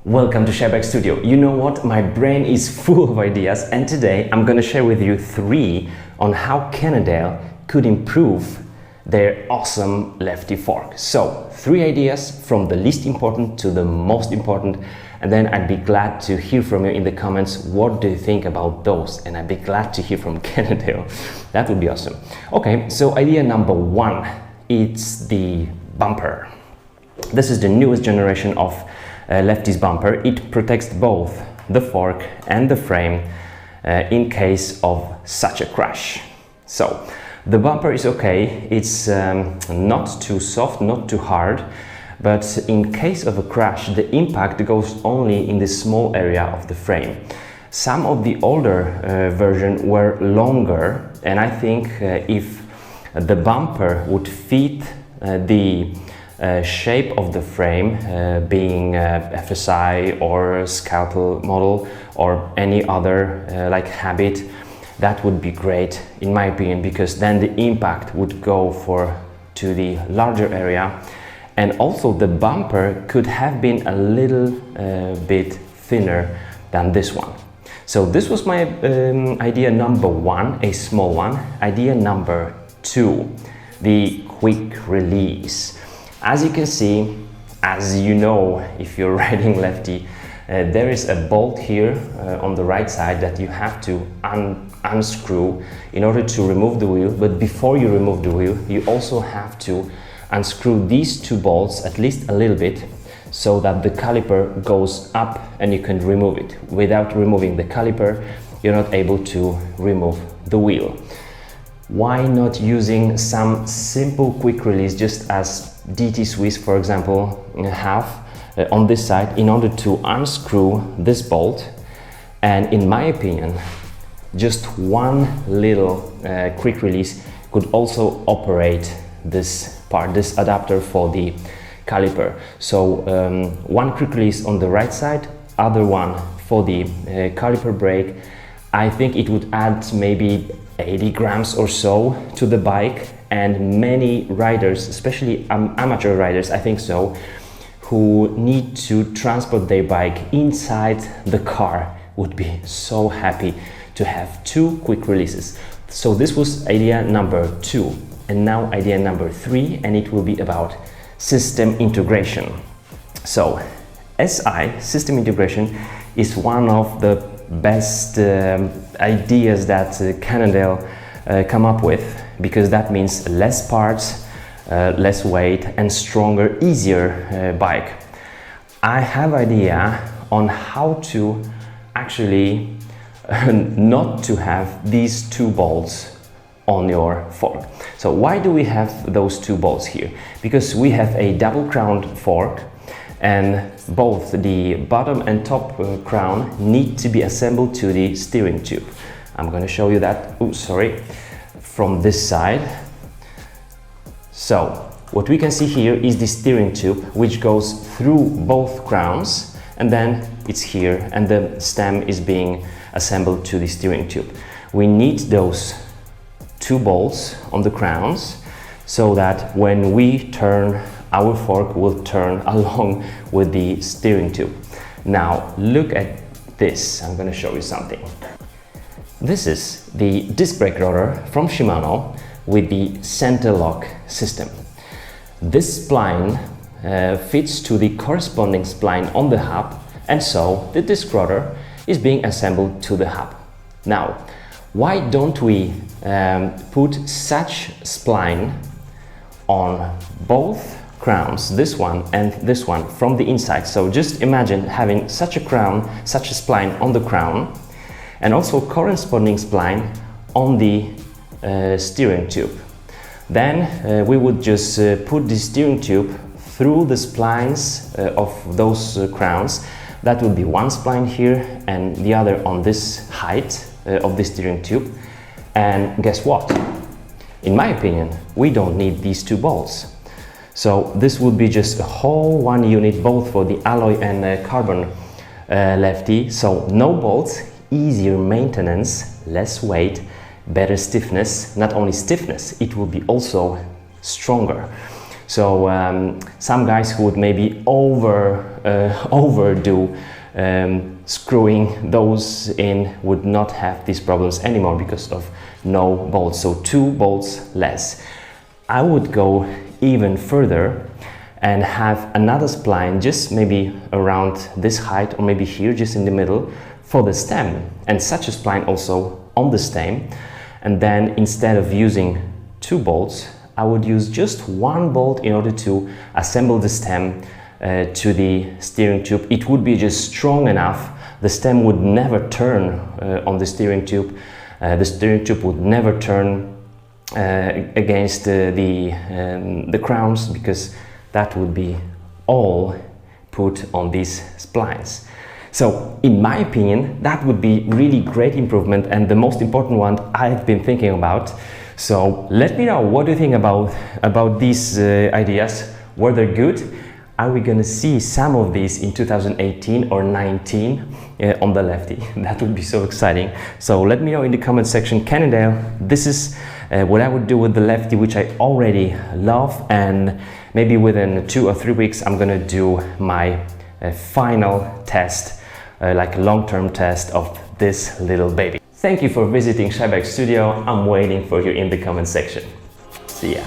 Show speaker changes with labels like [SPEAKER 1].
[SPEAKER 1] Welcome to Shareback Studio. You know what? My brain is full of ideas, and today I'm going to share with you 3 on how Cannondale could improve their awesome Lefty fork. So 3 ideas from the least important to the most important, and then I'd be glad to hear from you in the comments. What do you think about those? And I'd be glad to hear from Cannondale. That would be awesome. Okay, so idea number 1, it's the bumper. This is the newest generation of Lefty's bumper. It protects both the fork and the frame in case of such a crash. So the bumper is okay, it's not too soft, not too hard, but in case of a crash the impact goes only in the small area of the frame. Some of the older versions were longer, and I think if the bumper would fit the shape of the frame, being FSI or Scalpel model or any other like Habit, that would be great in my opinion, because then the impact would go to the larger area, and also the bumper could have been a little bit thinner than this one. So this was my idea number 1, a small one. Idea number 2, the quick release. As you can see, as you know, if you're riding Lefty, there is a bolt here on the right side that you have to unscrew in order to remove the wheel. But before you remove the wheel, you also have to unscrew these 2 bolts at least a little bit, so that the caliper goes up and you can remove it. Without removing the caliper, you're not able to remove the wheel. Why not using some simple quick release, just as DT Swiss, for example, have on this side, in order to unscrew this bolt? And in my opinion, just one little quick release could also operate this part, this adapter for the caliper. So one quick release on the right side, other one for the caliper brake. I think it would add maybe 80 grams or so to the bike, and many riders, especially amateur riders, I think so, who need to transport their bike inside the car, would be so happy to have 2 quick releases. So this was idea number 2, and now idea number 3, and it will be about system integration. So SI, system integration, is one of the best ideas that Cannondale come up with, because that means less parts, less weight, and stronger, easier bike. I have idea on how to actually not to have these 2 bolts on your fork. So why do we have those 2 bolts here? Because we have a double crowned fork, and both the bottom and top crown need to be assembled to the steering tube. I'm going to show you that, from this side. So what we can see here is the steering tube, which goes through both crowns, and then it's here, and the stem is being assembled to the steering tube. We need those 2 bolts on the crowns, so that when we turn, our fork will turn along with the steering tube. Now look at this, I'm going to show you something. This is the disc brake rotor from Shimano with the center lock system. This spline fits to the corresponding spline on the hub, and so the disc rotor is being assembled to the hub. Now, why don't we put such spline on both crowns, this one and this one, from the inside? So just imagine having such a crown, such a spline on the crown, and also corresponding spline on the steering tube. Then we would just put the steering tube through the splines of those crowns. That would be one spline here and the other on this height of the steering tube. And guess what? In my opinion, we don't need these 2 bolts. So this would be just a whole one unit, both for the alloy and carbon Lefty. So no bolts, easier maintenance, less weight, better stiffness. Not only stiffness, it will be also stronger. So some guys who would maybe overdo screwing those in would not have these problems anymore because of no bolts, so 2 bolts less. I would go even further and have another spline just maybe around this height or maybe here just in the middle for the stem, and such a spline also on the stem. And then instead of using 2 bolts, I would use just 1 bolt in order to assemble the stem to the steering tube. It would be just strong enough. The stem would never turn on the steering tube. The steering tube would never turn against the crowns, because that would be all put on these splines. So in my opinion, that would be really great improvement, and the most important one I've been thinking about. So let me know, what do you think about these ideas? Were they good? Are we gonna see some of these in 2018 or 19 on the Lefty? That would be so exciting. So let me know in the comment section. Cannondale, this is what I would do with the Lefty, which I already love, and maybe within 2 or 3 weeks I'm gonna do my final test, like long-term test of this little baby. Thank you for visiting Shyback Studio. I'm waiting for you in the comment section. See ya.